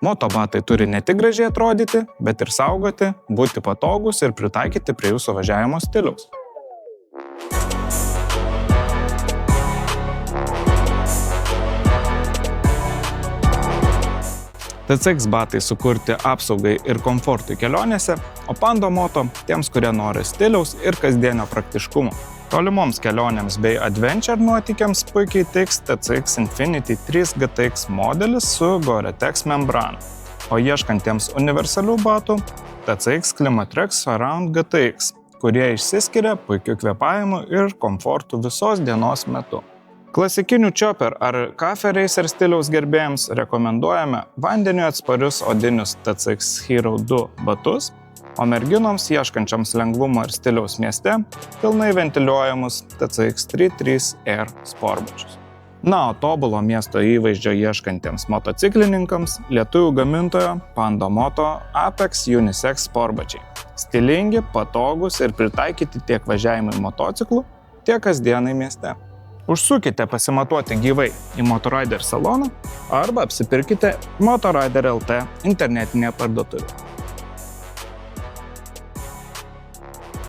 Motobatai turi ne tik gražiai atrodyti, bet ir saugoti, būti patogūs ir pritaikyti prie jūsų važiavimo stiliaus. TCX batai sukurti apsaugai ir komfortui kelionėse, o Panda Moto tiems, kurie nori stiliaus ir kasdienio praktiškumo. Tolimoms kelionėms bei adventure nuotykiams puikiai tiks TCX Infinity 3 GTX modelis su Gore-Tex membrana, o ieškantiems universalių batų TCX Climatrex Surround GTX, kurie išsiskiria puikiu kvėpavimu ir komfortu visos dienos metu. Klasikinių chopper ar cafe racer stiliaus gerbėjams rekomenduojame vandeniu atsparius odinius TCX Hero 2 batus, o merginoms ieškančiams lengvumo ir stiliaus mieste pilnai ventiliuojamus TCX 33 Air sportbačius. Na, o tobulo miesto įvaizdžio ieškantiems motociklininkams lietuvių gamintojo Panda Moto Apex Unisex sportbačiai. Stilingi, patogūs ir pritaikyti tiek važiavimui motociklu, tiek kasdienai mieste. Užsukite pasimatuoti gyvai į Motorider saloną arba apsipirkite Motorider LT internetinėje parduotuvėje.